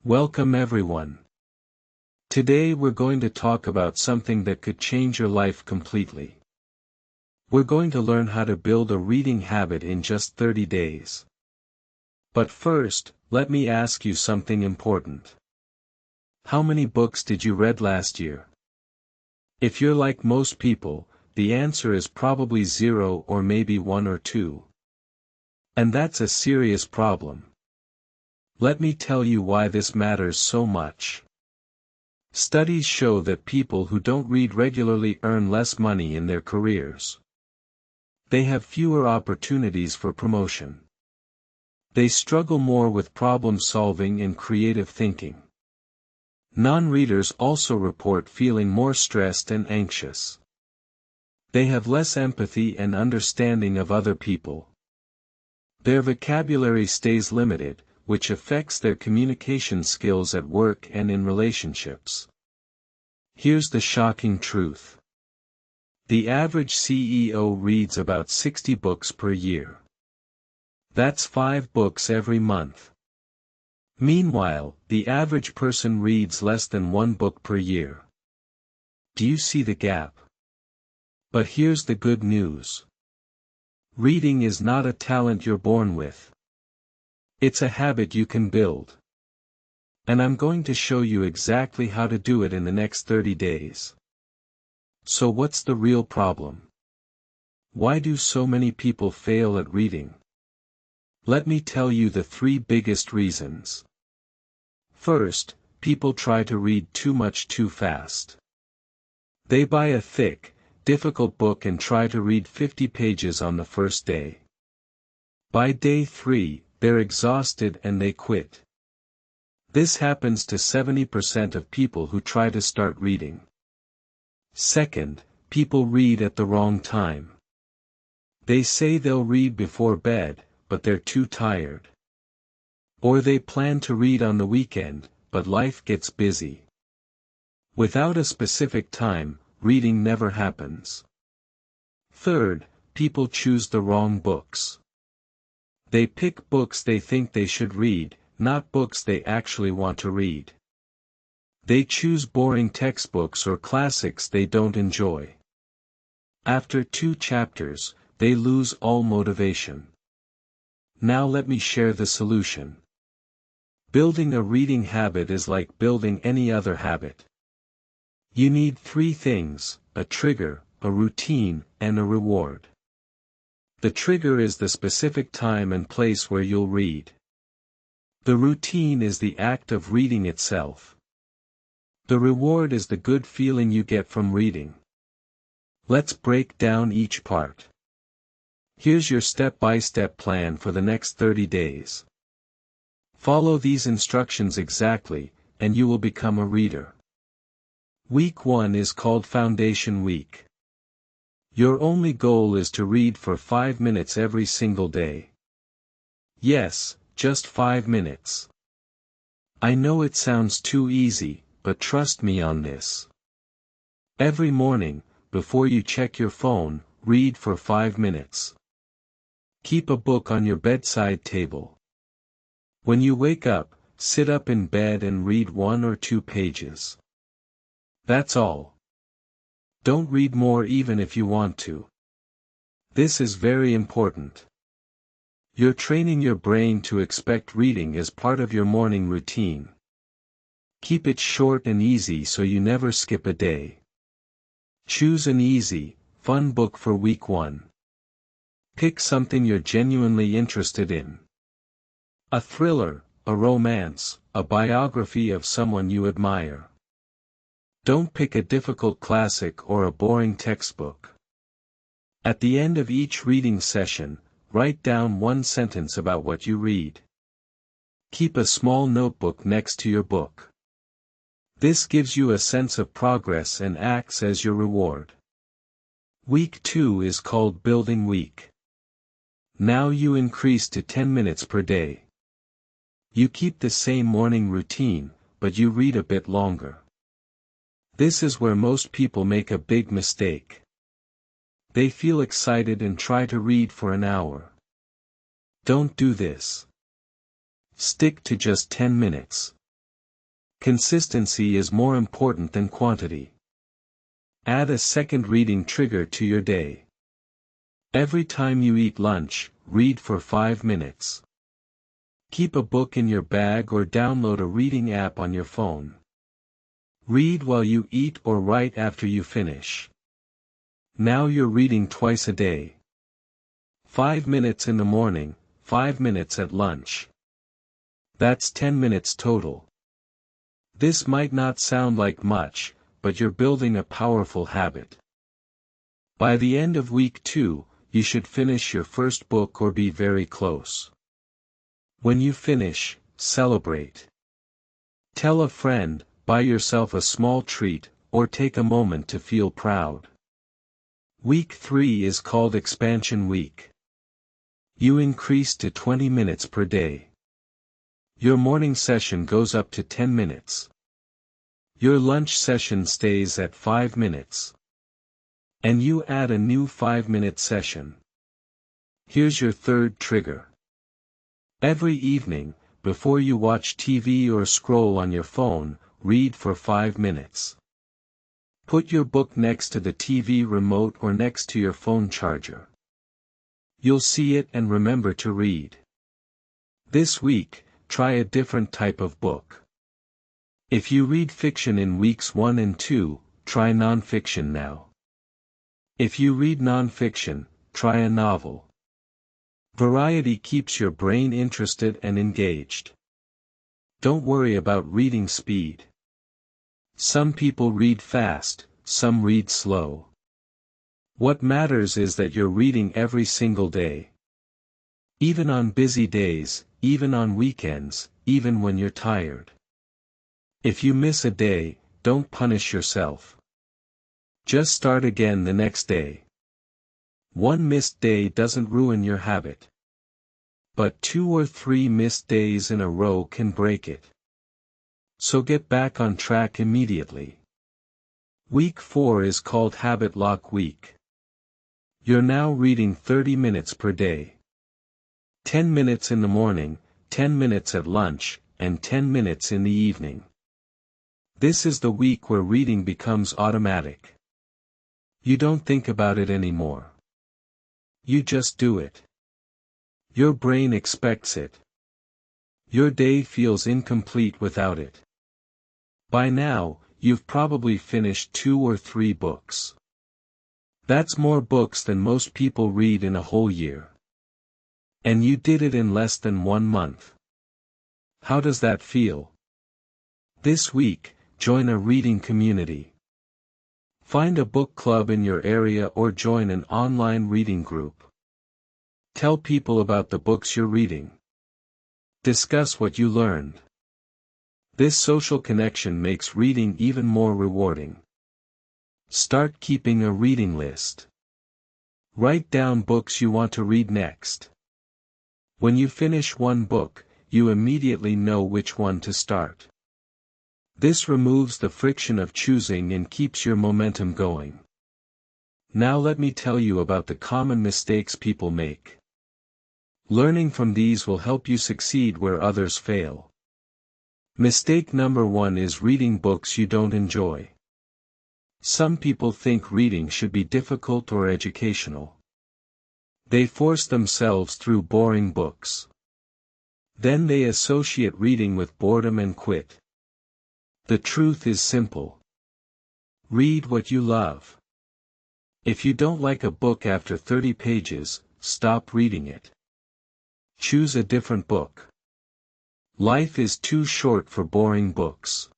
Welcome everyone. Today we're going to talk about something that could change your life completely. We're going to learn how to build a reading habit in just 30 days. But first, let me ask you something important. How many books did you read last year? If you're like most people, the answer is probably 0 or maybe 1 or 2. And that's a serious problem. Let me tell you why this matters so much. Studies show that people who don't read regularly earn less money in their careers. They have fewer opportunities for promotion. They struggle more with problem solving and creative thinking. Non-readers also report feeling more stressed and anxious. They have less empathy and understanding of other people. Their vocabulary stays limited, which affects their communication skills at work and in relationships. Here's the shocking truth. The average CEO reads about 60 books per year. That's 5 books every month. Meanwhile, the average person reads less than 1 book per year. Do you see the gap? But here's the good news. Reading is not a talent you're born with. It's a habit you can build. And I'm going to show you exactly how to do it in the next 30 days. So what's the real problem? Why do so many people fail at reading? Let me tell you the 3 biggest reasons. First, people try to read too much too fast. They buy a thick, difficult book and try to read 50 pages on the first day. By day 3, they're exhausted and they quit. This happens to 70% of people who try to start reading. Second, people read at the wrong time. They say they'll read before bed, but they're too tired. Or they plan to read on the weekend, but life gets busy. Without a specific time, reading never happens. Third, people choose the wrong books. They pick books they think they should read, not books they actually want to read. They choose boring textbooks or classics they don't enjoy. After 2 chapters, they lose all motivation. Now let me share the solution. Building a reading habit is like building any other habit. You need 3 things: a trigger, a routine, and a reward. The trigger is the specific time and place where you'll read. The routine is the act of reading itself. The reward is the good feeling you get from reading. Let's break down each part. Here's your step-by-step plan for the next 30 days. Follow these instructions exactly, and you will become a reader. Week 1 is called Foundation Week. Your only goal is to read for 5 minutes every single day. Yes, just 5 minutes. I know it sounds too easy, but trust me on this. Every morning, before you check your phone, read for 5 minutes. Keep a book on your bedside table. When you wake up, sit up in bed and read 1 or 2 pages. That's all. Don't read more even if you want to. This is very important. You're training your brain to expect reading as part of your morning routine. Keep it short and easy so you never skip a day. Choose an easy, fun book for week 1. Pick something you're genuinely interested in. A thriller, a romance, a biography of someone you admire. Don't pick a difficult classic or a boring textbook. At the end of each reading session, write down 1 sentence about what you read. Keep a small notebook next to your book. This gives you a sense of progress and acts as your reward. Week 2 is called Building Week. Now you increase to 10 minutes per day. You keep the same morning routine, but you read a bit longer. This is where most people make a big mistake. They feel excited and try to read for an hour. Don't do this. Stick to just 10 minutes. Consistency is more important than quantity. Add a second reading trigger to your day. Every time you eat lunch, read for 5 minutes. Keep a book in your bag or download a reading app on your phone. Read while you eat or right after you finish. Now you're reading twice a day. 5 minutes in the morning, 5 minutes at lunch. That's 10 minutes total. This might not sound like much, but you're building a powerful habit. By the end of week 2, you should finish your first book or be very close. When you finish, celebrate. Tell a friend, buy yourself a small treat, or take a moment to feel proud. Week 3 is called Expansion Week. You increase to 20 minutes per day. Your morning session goes up to 10 minutes. Your lunch session stays at 5 minutes. And you add a new 5-minute session. Here's your third trigger. Every evening, before you watch TV or scroll on your phone, read for 5 minutes. Put your book next to the TV remote or next to your phone charger. You'll see it and remember to read. This week, try a different type of book. If you read fiction in weeks 1 and 2, try nonfiction now. If you read nonfiction, try a novel. Variety keeps your brain interested and engaged. Don't worry about reading speed. Some people read fast, some read slow. What matters is that you're reading every single day. Even on busy days, even on weekends, even when you're tired. If you miss a day, don't punish yourself. Just start again the next day. One missed day doesn't ruin your habit. But 2 or 3 missed days in a row can break it. So get back on track immediately. Week 4 is called Habit Lock Week. You're now reading 30 minutes per day. 10 minutes in the morning, 10 minutes at lunch, and 10 minutes in the evening. This is the week where reading becomes automatic. You don't think about it anymore. You just do it. Your brain expects it. Your day feels incomplete without it. By now, you've probably finished 2 or 3 books. That's more books than most people read in a whole year. And you did it in less than 1 month. How does that feel? This week, join a reading community. Find a book club in your area or join an online reading group. Tell people about the books you're reading. Discuss what you learned. This social connection makes reading even more rewarding. Start keeping a reading list. Write down books you want to read next. When you finish one book, you immediately know which one to start. This removes the friction of choosing and keeps your momentum going. Now let me tell you about the common mistakes people make. Learning from these will help you succeed where others fail. Mistake number 1 is reading books you don't enjoy. Some people think reading should be difficult or educational. They force themselves through boring books. Then they associate reading with boredom and quit. The truth is simple. Read what you love. If you don't like a book after 30 pages, stop reading it. Choose a different book. Life is too short for boring books.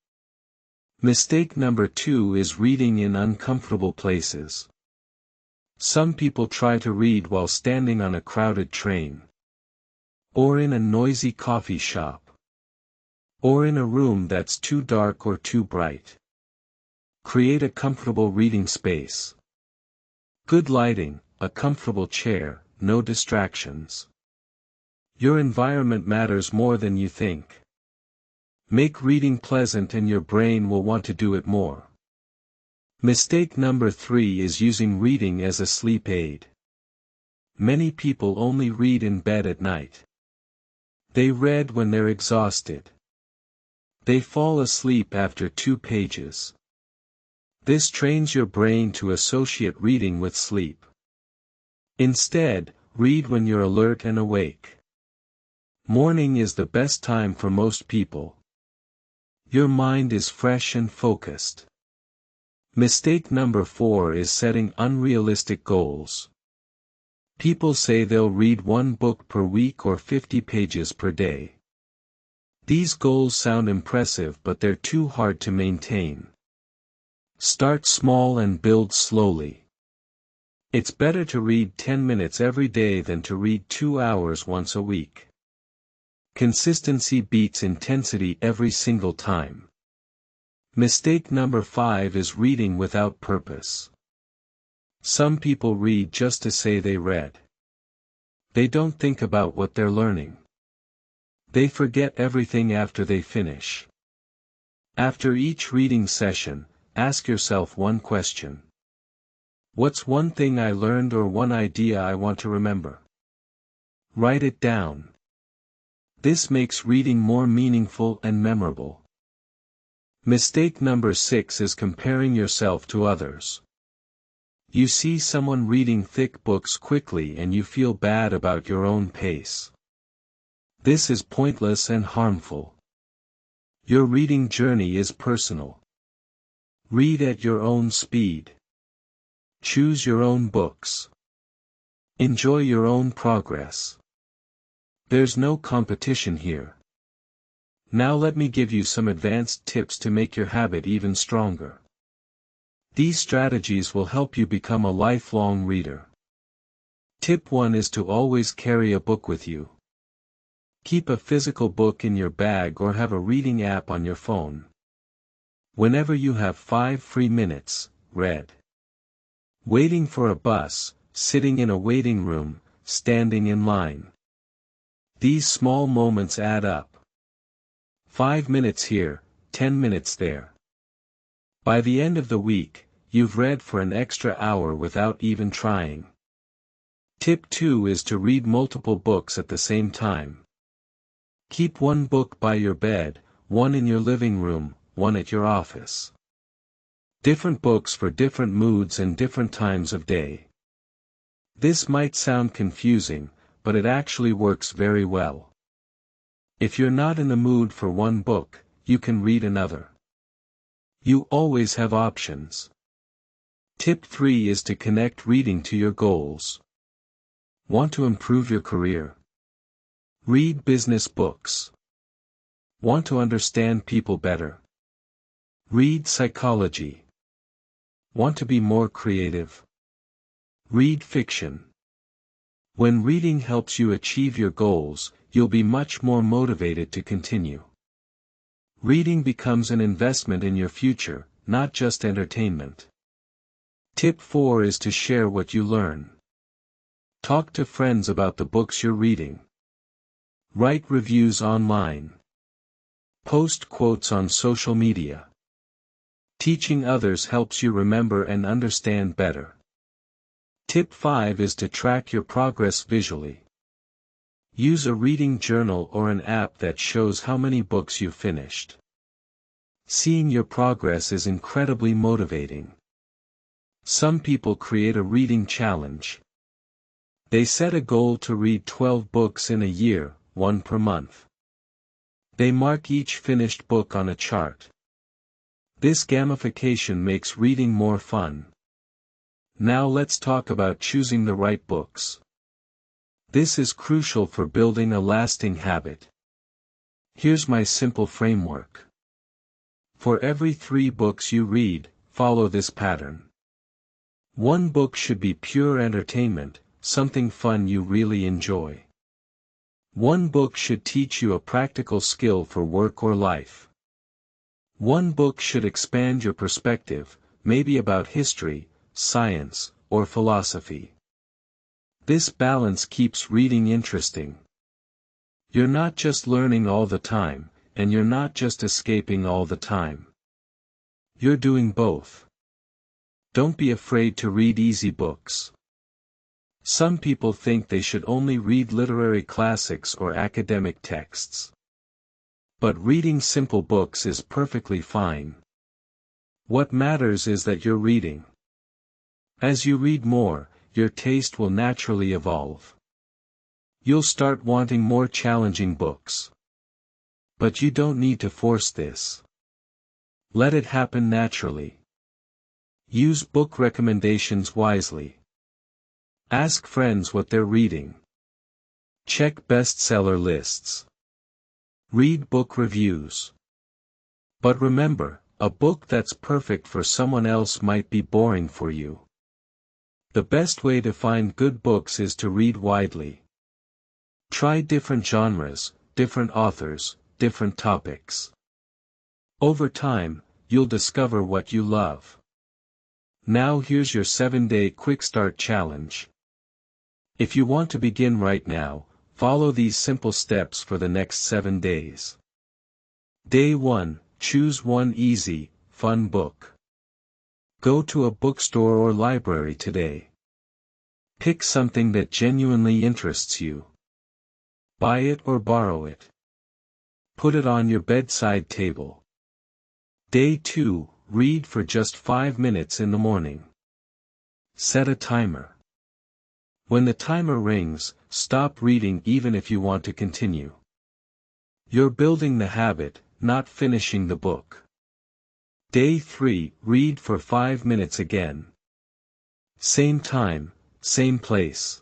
Mistake number 2 is reading in uncomfortable places. Some people try to read while standing on a crowded train. Or in a noisy coffee shop. Or in a room that's too dark or too bright. Create a comfortable reading space. Good lighting, a comfortable chair, no distractions. Your environment matters more than you think. Make reading pleasant and your brain will want to do it more. Mistake number 3 is using reading as a sleep aid. Many people only read in bed at night. They read when they're exhausted. They fall asleep after 2 pages. This trains your brain to associate reading with sleep. Instead, read when you're alert and awake. Morning is the best time for most people. Your mind is fresh and focused. Mistake number 4 is setting unrealistic goals. People say they'll read 1 book per week or 50 pages per day. These goals sound impressive, but they're too hard to maintain. Start small and build slowly. It's better to read 10 minutes every day than to read 2 hours once a week. Consistency beats intensity every single time. Mistake number 5 is reading without purpose. Some people read just to say they read. They don't think about what they're learning. They forget everything after they finish. After each reading session, ask yourself one question. What's one thing I learned or one idea I want to remember? Write it down. This makes reading more meaningful and memorable. Mistake number 6 is comparing yourself to others. You see someone reading thick books quickly and you feel bad about your own pace. This is pointless and harmful. Your reading journey is personal. Read at your own speed. Choose your own books. Enjoy your own progress. There's no competition here. Now let me give you some advanced tips to make your habit even stronger. These strategies will help you become a lifelong reader. Tip 1 is to always carry a book with you. Keep a physical book in your bag or have a reading app on your phone. Whenever you have 5 free minutes, read. Waiting for a bus, sitting in a waiting room, standing in line. These small moments add up. 5 minutes here, 10 minutes there. By the end of the week, you've read for an extra hour without even trying. Tip 2 is to read multiple books at the same time. Keep 1 book by your bed, 1 in your living room, 1 at your office. Different books for different moods and different times of day. This might sound confusing, but it actually works very well. If you're not in the mood for 1 book, you can read another. You always have options. Tip 3 is to connect reading to your goals. Want to improve your career? Read business books. Want to understand people better? Read psychology. Want to be more creative? Read fiction. When reading helps you achieve your goals, you'll be much more motivated to continue. Reading becomes an investment in your future, not just entertainment. Tip 4 is to share what you learn. Talk to friends about the books you're reading. Write reviews online. Post quotes on social media. Teaching others helps you remember and understand better. Tip 5 is to track your progress visually. Use a reading journal or an app that shows how many books you've finished. Seeing your progress is incredibly motivating. Some people create a reading challenge. They set a goal to read 12 books in a year, 1 per month. They mark each finished book on a chart. This gamification makes reading more fun. Now let's talk about choosing the right books. This is crucial for building a lasting habit. Here's my simple framework. For every 3 books you read, follow this pattern. 1 book should be pure entertainment, something fun you really enjoy. 1 book should teach you a practical skill for work or life. 1 book should expand your perspective, maybe about history, science, or philosophy. This balance keeps reading interesting. You're not just learning all the time, and you're not just escaping all the time. You're doing both. Don't be afraid to read easy books. Some people think they should only read literary classics or academic texts. But reading simple books is perfectly fine. What matters is that you're reading. As you read more, your taste will naturally evolve. You'll start wanting more challenging books. But you don't need to force this. Let it happen naturally. Use book recommendations wisely. Ask friends what they're reading. Check bestseller lists. Read book reviews. But remember, a book that's perfect for someone else might be boring for you. The best way to find good books is to read widely. Try different genres, different authors, different topics. Over time, you'll discover what you love. Now here's your 7-day quick start challenge. If you want to begin right now, follow these simple steps for the next 7 days. Day 1, choose one easy, fun book. Go to a bookstore or library today. Pick something that genuinely interests you. Buy it or borrow it. Put it on your bedside table. Day 2, read for just 5 minutes in the morning. Set a timer. When the timer rings, stop reading even if you want to continue. You're building the habit, not finishing the book. Day 3, read for 5 minutes again. Same time, same place.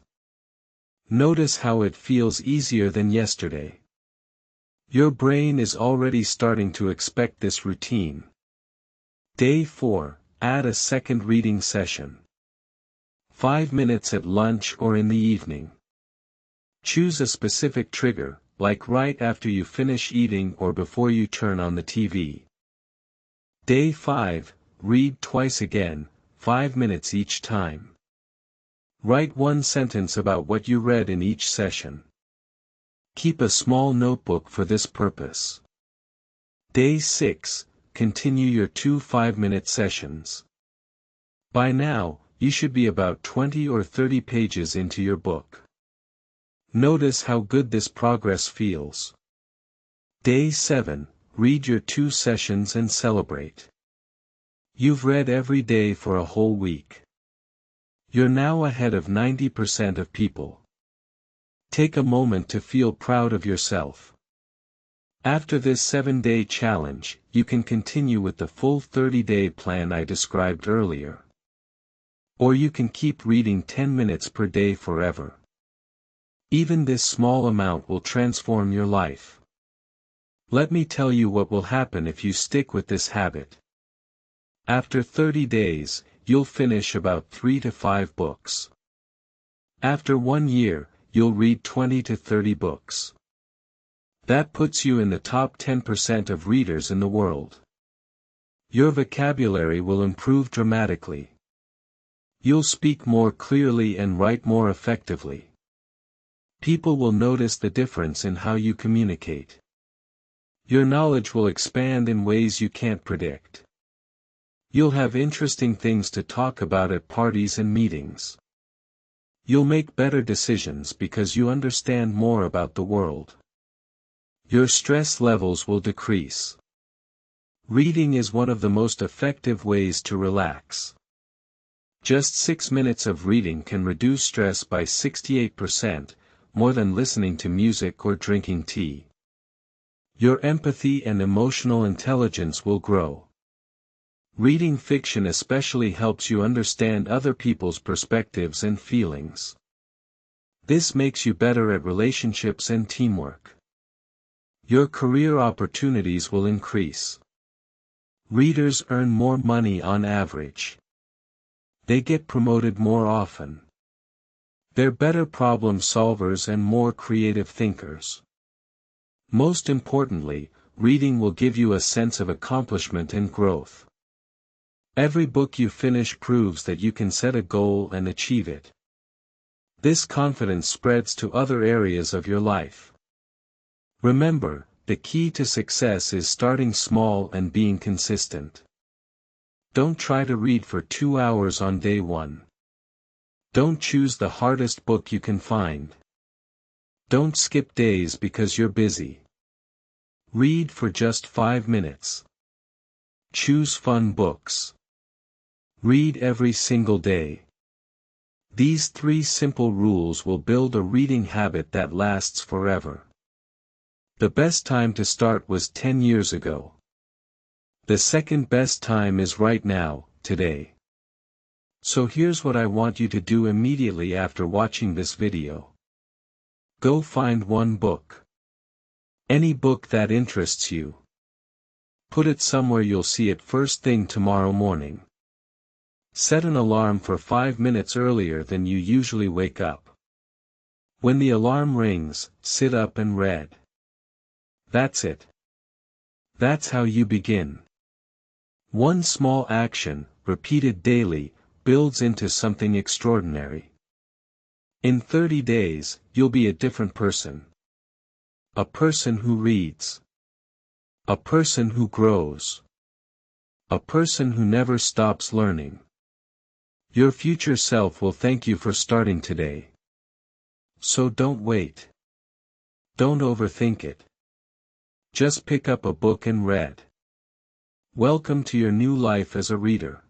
Notice how it feels easier than yesterday. Your brain is already starting to expect this routine. Day 4, add a second reading session. 5 minutes at lunch or in the evening. Choose a specific trigger, like right after you finish eating or before you turn on the TV. Day 5, read twice again, 5 minutes each time. Write one sentence about what you read in each session. Keep a small notebook for this purpose. Day 6, continue your 2 5-minute sessions. By now, you should be about 20 or 30 pages into your book. Notice how good this progress feels. Day 7, read your 2 sessions and celebrate. You've read every day for a whole week. You're now ahead of 90% of people. Take a moment to feel proud of yourself. After this 7-day challenge, you can continue with the full 30-day plan I described earlier. Or you can keep reading 10 minutes per day forever. Even this small amount will transform your life. Let me tell you what will happen if you stick with this habit. After 30 days, you'll finish about 3 to 5 books. After 1 year, you'll read 20 to 30 books. That puts you in the top 10% of readers in the world. Your vocabulary will improve dramatically. You'll speak more clearly and write more effectively. People will notice the difference in how you communicate. Your knowledge will expand in ways you can't predict. You'll have interesting things to talk about at parties and meetings. You'll make better decisions because you understand more about the world. Your stress levels will decrease. Reading is one of the most effective ways to relax. Just 6 minutes of reading can reduce stress by 68%, more than listening to music or drinking tea. Your empathy and emotional intelligence will grow. Reading fiction especially helps you understand other people's perspectives and feelings. This makes you better at relationships and teamwork. Your career opportunities will increase. Readers earn more money on average. They get promoted more often. They're better problem solvers and more creative thinkers. Most importantly, reading will give you a sense of accomplishment and growth. Every book you finish proves that you can set a goal and achieve it. This confidence spreads to other areas of your life. Remember, the key to success is starting small and being consistent. Don't try to read for 2 hours on day 1. Don't choose the hardest book you can find. Don't skip days because you're busy. Read for just 5 minutes. Choose fun books. Read every single day. These 3 simple rules will build a reading habit that lasts forever. The best time to start was 10 years ago. The second best time is right now, today. So here's what I want you to do immediately after watching this video. Go find one book. Any book that interests you. Put it somewhere you'll see it first thing tomorrow morning. Set an alarm for 5 minutes earlier than you usually wake up. When the alarm rings, sit up and read. That's it. That's how you begin. One small action, repeated daily, builds into something extraordinary. In 30 days, you'll be a different person. A person who reads. A person who grows. A person who never stops learning. Your future self will thank you for starting today. So don't wait. Don't overthink it. Just pick up a book and read. Welcome to your new life as a reader.